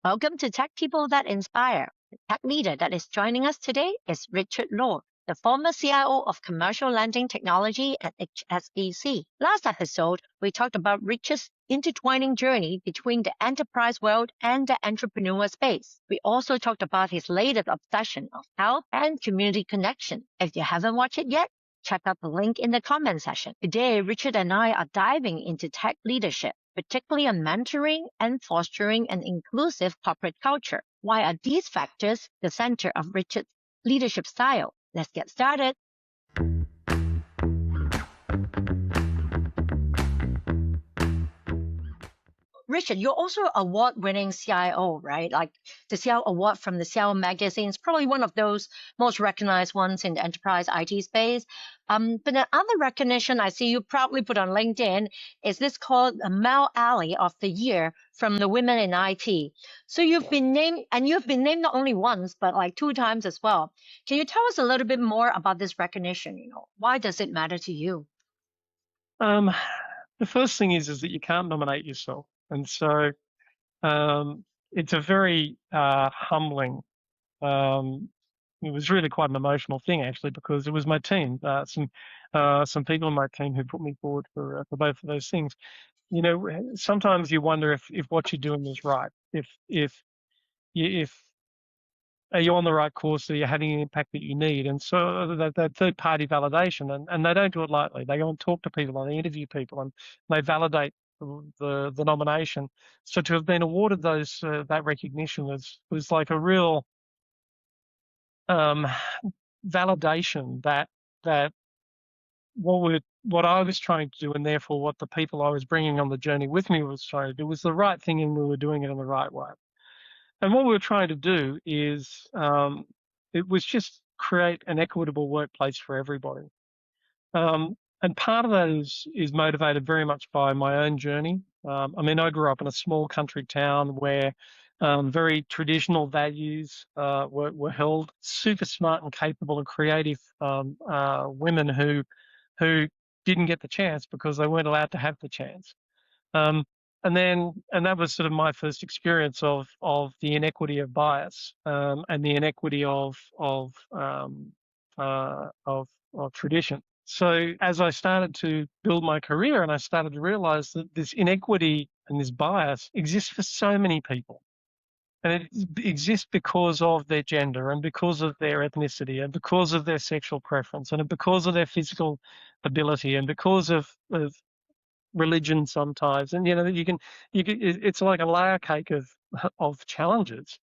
Welcome to Tech People That Inspire. The tech leader that is joining us today is Richard Law, the former CIO of Commercial Lending Technology at HSBC. Last episode, we talked about Richard's intertwining journey between the enterprise world and the entrepreneur space. We also talked about his latest obsession of health and community connection. If you haven't watched it yet, check out the link in the comment section. Today, Richard and I are diving into tech leadership, particularly on mentoring and fostering an inclusive corporate culture. Why are these factors the center of Richard's leadership style? Let's get started. Richard, you're also an award-winning CIO, right? Like the CIO award from the CIO magazine is probably one of those most recognized ones in the enterprise IT space. But another recognition I see you proudly put on LinkedIn is this called the Mel Alley of the Year from the Women in IT. So you've been named, and you've been named not only once, but like 2 times as well. Can you tell us a little bit more about this recognition? Why does it matter to you? The first thing is that you can't nominate yourself. And so it's a very humbling, it was really quite an emotional thing actually, because it was my team, some people on my team who put me forward for both of those things. Sometimes you wonder if what you're doing is right, if are you on the right course, are you having the impact that you need? And so that third party validation, and they don't do it lightly. They go and talk to people and they interview people and they validate the nomination. So to have been awarded that recognition was like a real validation that what I was trying to do, and therefore what the people I was bringing on the journey with me was trying to do, was the right thing, and we were doing it in the right way. And what we were trying to do is it was just create an equitable workplace for everybody. And part of that is motivated very much by my own journey. I grew up in a small country town where very traditional values were held. Super smart and capable and creative women who didn't get the chance because they weren't allowed to have the chance. And that was sort of my first experience of the inequity of bias and the inequity of tradition. So as I started to build my career and I started to realize that this inequity and this bias exists for so many people. And it exists because of their gender and because of their ethnicity and because of their sexual preference and because of their physical ability and because of religion sometimes. And it's like a layer cake of challenges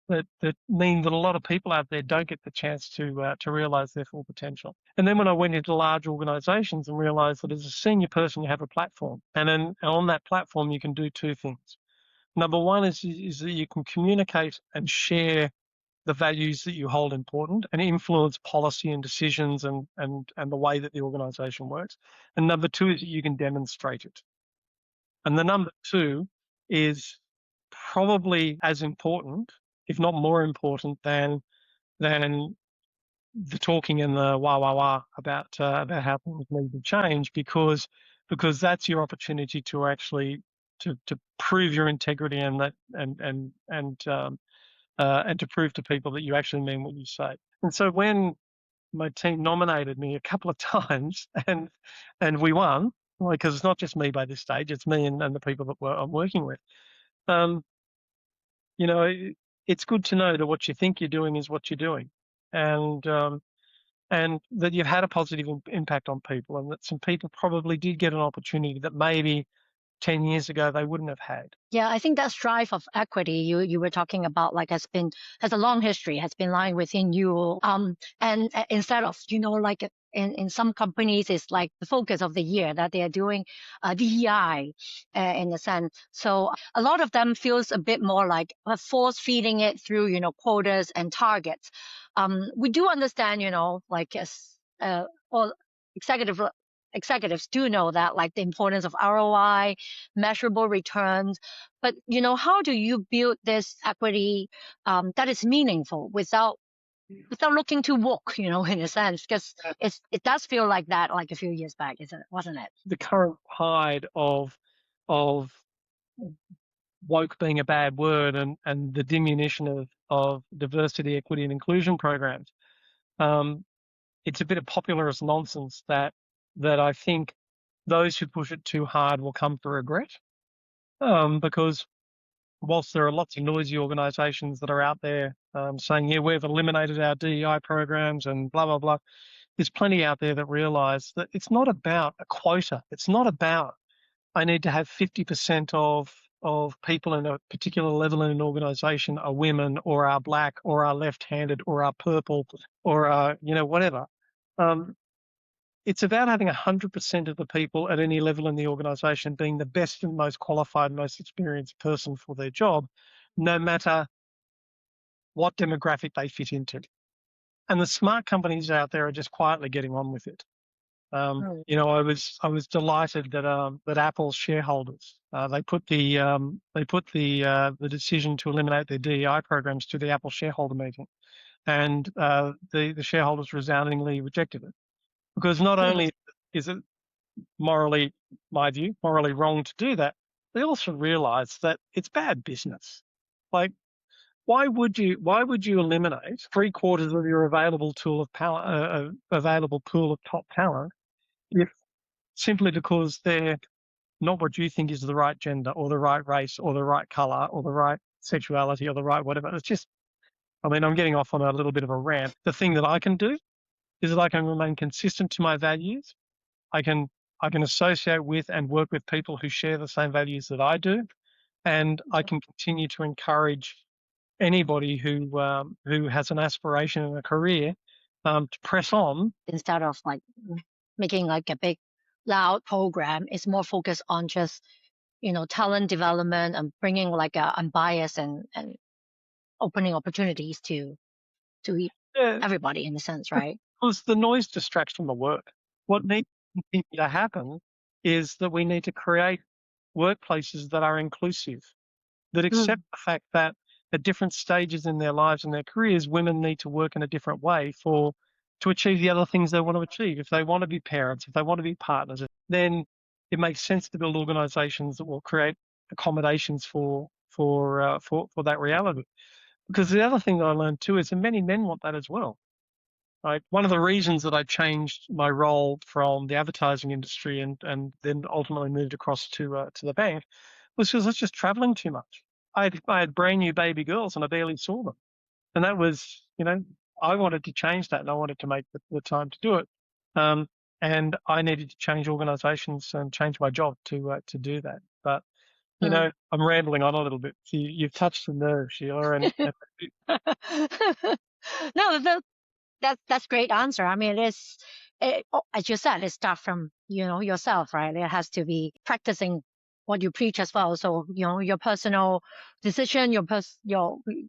that mean that a lot of people out there don't get the chance to realize their full potential. And then when I went into large organizations and realized that as a senior person you have a platform, and then on that platform you can do two things. Number one is that you can communicate and share the values that you hold important and influence policy and decisions and the way that the organization works. And number two is that you can demonstrate it. And the number two is probably as important, if not more important, than the talking and the wah about how things need to change, because that's your opportunity to actually to prove your integrity and that and to prove to people that you actually mean what you say. And so when my team nominated me a couple of times and we won, because it's not just me by this stage, it's me and the people that I'm working with. It's good to know that what you think you're doing is what you're doing, and that you've had a positive impact on people, and that some people probably did get an opportunity that maybe 10 years ago they wouldn't have had. Yeah, I think that strive of equity you were talking about, like, has a long history, has been lying within you. And instead of, like in some companies, it's like the focus of the year that they are doing DEI in a sense. So a lot of them feels a bit more like force feeding it through, quotas and targets. We do understand, like as all executives do know that, like the importance of ROI, measurable returns. But how do you build this equity that is meaningful without looking too woke, in a sense? Because it does feel like that, like a few years back, wasn't it? The current tide of woke being a bad word and the diminution of diversity, equity, and inclusion programs. It's a bit of popularist nonsense that I think those who push it too hard will come to regret. Because whilst there are lots of noisy organisations that are out there saying, yeah, we've eliminated our DEI programs and blah, blah, blah, there's plenty out there that realise that it's not about a quota. It's not about I need to have 50% of people in a particular level in an organisation are women or are black or are left-handed or are purple or are, whatever. It's about having 100% of the people at any level in the organisation being the best and most qualified, most experienced person for their job, no matter what demographic they fit into. And the smart companies out there are just quietly getting on with it. Mm. I was delighted that Apple's shareholders they put the decision to eliminate their DEI programs to the Apple shareholder meeting, and the shareholders resoundingly rejected it, because not only is it morally, my view, morally wrong to do that, they also realise that it's bad business. Like, why would you eliminate 3/4 of your available available pool of top talent if simply because they're not what you think is the right gender or the right race or the right colour or the right sexuality or the right whatever? It's just, I'm getting off on a little bit of a rant. The thing that I can do is that I can remain consistent to my values. I can associate with and work with people who share the same values that I do, and I can continue to encourage anybody who has an aspiration in a career to press on. Instead of like making like a big loud program, it's more focused on just talent development and bringing like a unbiased and opening opportunities to Yeah, everybody in a sense, right? because the noise distracts from the work. What needs to continue to happen is that we need to create workplaces that are inclusive, that accept Mm. the fact that at different stages in their lives and their careers, women need to work in a different way to achieve the other things they want to achieve. If they want to be parents, if they want to be partners, then it makes sense to build organisations that will create accommodations for that reality. Because the other thing that I learned too is that many men want that as well. Right. One of the reasons that I changed my role from the advertising industry and then ultimately moved across to the bank was because I was just traveling too much. I had brand new baby girls and I barely saw them. And that was, I wanted to change that and I wanted to make the time to do it. And I needed to change organisations and change my job to do that. But, Mm. I'm rambling on a little bit. You've touched the nerve, Sheila. And No, that's great answer. I mean, as you said, it starts from yourself, right? It has to be practicing what you preach as well. So your personal decision, your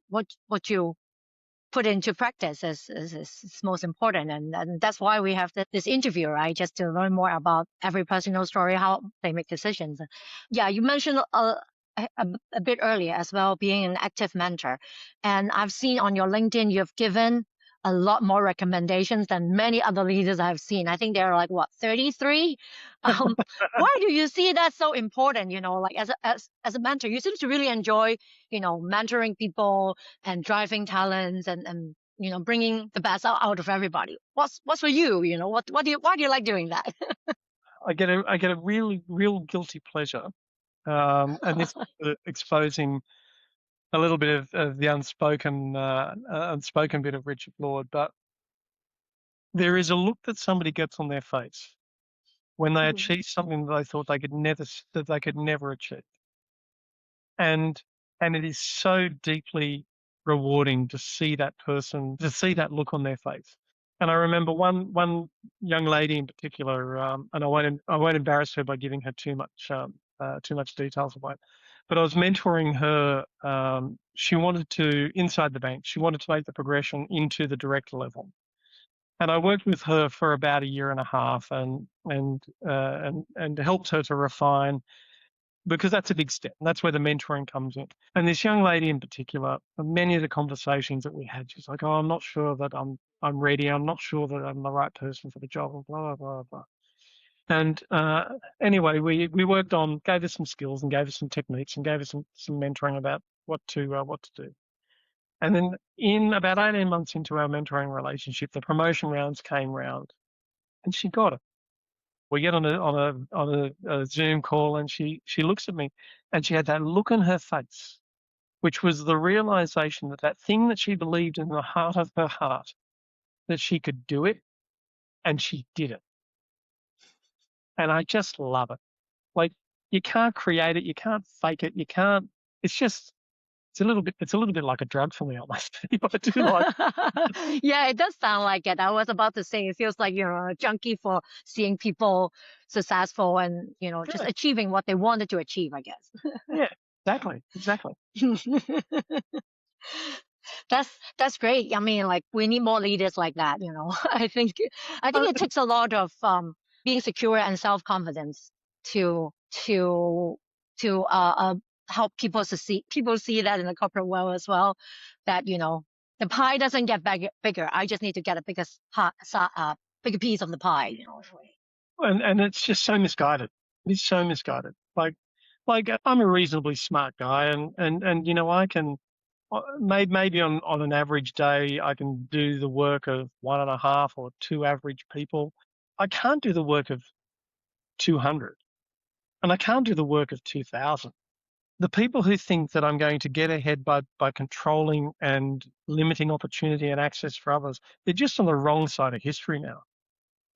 what you put into practice is most important, and that's why we have this interview, right? Just to learn more about every personal story, how they make decisions. Yeah, you mentioned a bit earlier as well, being an active mentor, and I've seen on your LinkedIn you've given a lot more recommendations than many other leaders I've seen. I think they're like what, 33. Why do you see that so important? Like as a mentor, you seem to really enjoy mentoring people and driving talents and bringing the best out of everybody. What's for you? Why do you like doing that? I get a really real guilty pleasure, and this exposing a little bit of the unspoken bit of Richard Lord, but there is a look that somebody gets on their face when they Mhm. achieve something that they thought they could never achieve, and it is so deeply rewarding to see that look on their face. And I remember one young lady in particular, and I won't embarrass her by giving her too much details away. But I was mentoring her. She wanted to, inside the bank, she wanted to make the progression into the director level. And I worked with her for about a year and a half, and helped her to refine, because that's a big step. And that's where the mentoring comes in. And this young lady in particular, many of the conversations that we had, she's like, "Oh, I'm not sure that I'm ready. I'm not sure that I'm the right person for the job," and blah blah blah blah. And anyway, we worked on, gave her some skills and gave her some techniques and gave her some mentoring about what to do. And then in about 18 months into our mentoring relationship, the promotion rounds came round, and she got it. We get on a Zoom call, and she looks at me, and she had that look on her face, which was the realization that that thing that she believed in the heart of her heart, that she could do it, and she did it. And I just love it. Like, you can't create it, you can't fake it, you can't. It's a little bit like a drug for me, almost. I do like. Yeah, it does sound like it. I was about to say it feels like you're a junkie for seeing people successful and, just Yeah, achieving what they wanted to achieve, I guess. yeah, exactly. That's great. I mean, like we need more leaders like that, I think Uh, it takes a lot of being secure and self-confidence to to to help people see that in the corporate world as well, that the pie doesn't get bigger. I just need to get a bigger piece of the pie, and it's just so misguided. It's so misguided. Like I'm a reasonably smart guy, and I can maybe on an average day I can do the work of 1.5 or 2 average people. I can't do the work of 200, and I can't do the work of 2,000. The people who think that I'm going to get ahead by controlling and limiting opportunity and access for others, they're just on the wrong side of history now.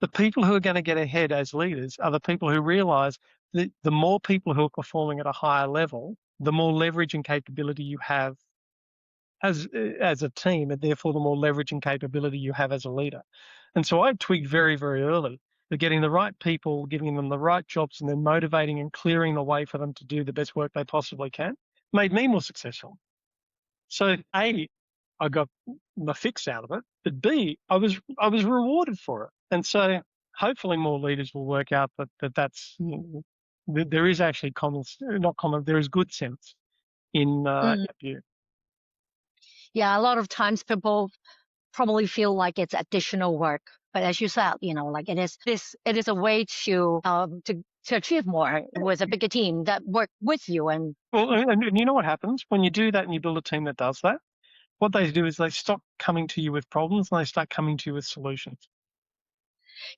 The people who are going to get ahead as leaders are the people who realize that the more people who are performing at a higher level, the more leverage and capability you have as a team, and therefore the more leverage and capability you have as a leader. And so I twigged very, very early that getting the right people, giving them the right jobs, and then motivating and clearing the way for them to do the best work they possibly can made me more successful. So A, I got my fix out of it, but B, I was rewarded for it. And so hopefully more leaders will work out that's that there is actually there is good sense in Mm. view. Yeah, a lot of times people probably feel like it's additional work, but as you said, like it is a way to achieve more with a bigger team that work with you. And Well, and you know what happens when you do that and you build a team that does that? What they do is they stop coming to you with problems and they start coming to you with solutions.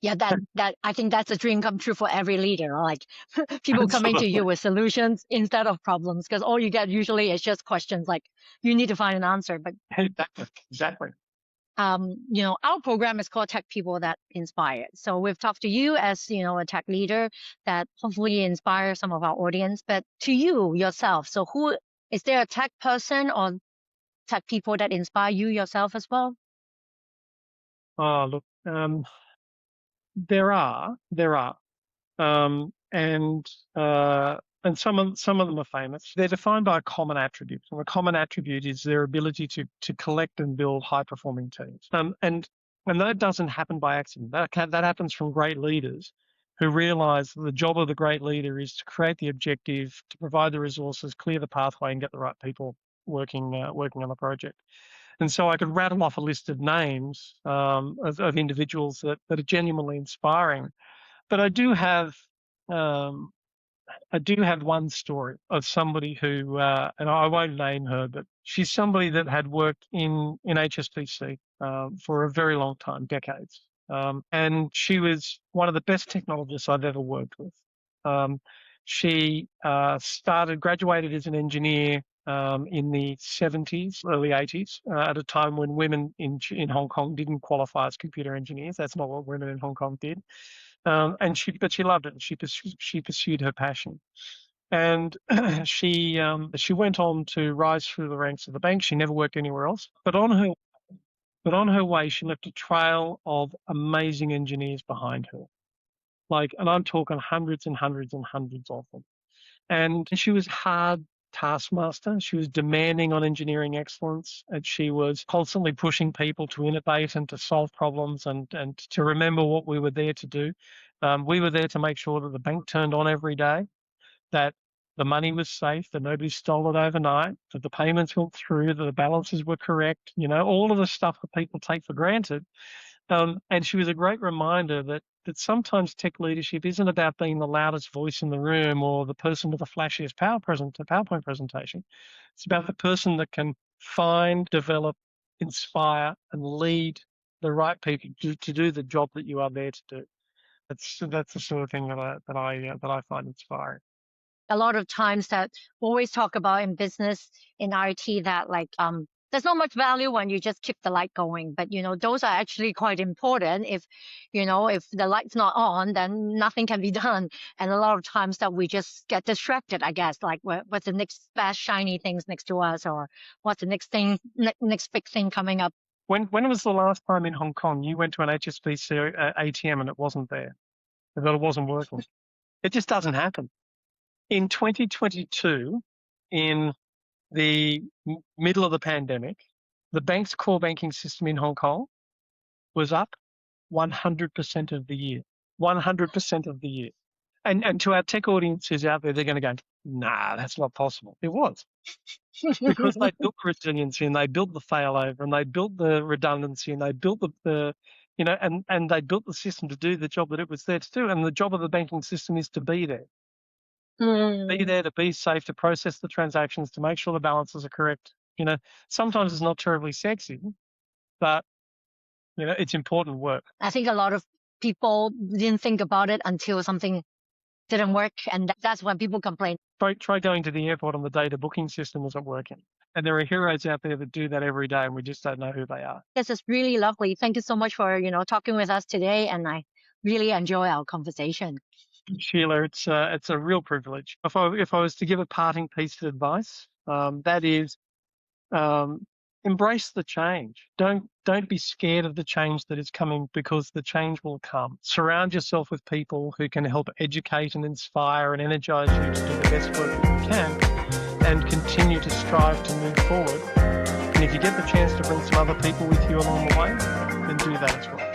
yeah, that I think that's a dream come true for every leader, like people coming to you Absolutely. with solutions instead of problems, because all you get usually is just questions like you need to find an answer. But Exactly. our program is called Tech People That Inspire. So we've talked to you as, a tech leader that hopefully inspires some of our audience, but to you yourself. So who is there a tech person or tech people that inspire you yourself as well? Oh, look, there are, and some of them are famous. They're defined by a common attribute, and the common attribute is their ability to collect and build high performing teams. And that doesn't happen by accident. That happens from great leaders who realize that the job of the great leader is to create the objective, to provide the resources, clear the pathway, and get the right people working on the project. And so I could rattle off a list of names of individuals that are genuinely inspiring. But um, I do have one story of somebody who, and I won't name her, but she's somebody that had worked in HSBC for a very long time, decades. And she was one of the best technologists I've ever worked with. Um, she graduated as an engineer in the 70s, early 80s, at a time when women in Hong Kong didn't qualify as computer engineers. That's not what women in Hong Kong did. But she loved it. She pursued her passion, and she went on to rise through the ranks of the bank. She never worked anywhere else, but on her way, she left a trail of amazing engineers behind her. And I'm talking hundreds and hundreds and hundreds of them. And she was hard taskmaster. She was demanding on engineering excellence, and she was constantly pushing people to innovate and to solve problems and to remember what we were there to do. We were there to make sure that the bank turned on every day, that the money was safe, that nobody stole it overnight, that the payments went through, that the balances were correct, all of the stuff that people take for granted. And she was a great reminder that that sometimes tech leadership isn't about being the loudest voice in the room or the person with the flashiest PowerPoint presentation. It's about the person that can find, develop, inspire, and lead the right people to do the job that you are there to do. That's the sort of thing that I find inspiring. A lot of times that we always talk about in business, in IT, that there's not much value when you just keep the light going, but those are actually quite important. If the light's not on, then nothing can be done. And a lot of times that we just get distracted, I guess, like what's the next fast shiny things next to us, or what's the next thing, next big thing coming up. When was the last time in Hong Kong you went to an HSBC ATM and it wasn't there, that it wasn't working? It just doesn't happen. In 2022, in the middle of the pandemic, the bank's core banking system in Hong Kong was up 100% of the year. 100% of the year. And to our tech audiences out there, they're going to go, nah, that's not possible. It was. Because they built resiliency and they built the failover and they built the redundancy and they built and they built the system to do the job that it was there to do. And the job of the banking system is to be there. Be there, to be safe, to process the transactions, to make sure the balances are correct. Sometimes it's not terribly sexy, but it's important work. I think a lot of people didn't think about it until something didn't work, and that's when people complain. Try going to the airport and the data booking system isn't working. And there are heroes out there that do that every day, and we just don't know who they are. This is really lovely. Thank you so much for talking with us today, and I really enjoy our conversation. Sheila, it's a real privilege. If I was to give a parting piece of advice, that is, embrace the change. Don't be scared of the change that is coming, because the change will come. Surround yourself with people who can help educate and inspire and energize you to do the best work that you can, and continue to strive to move forward. And if you get the chance to bring some other people with you along the way, then do that as well.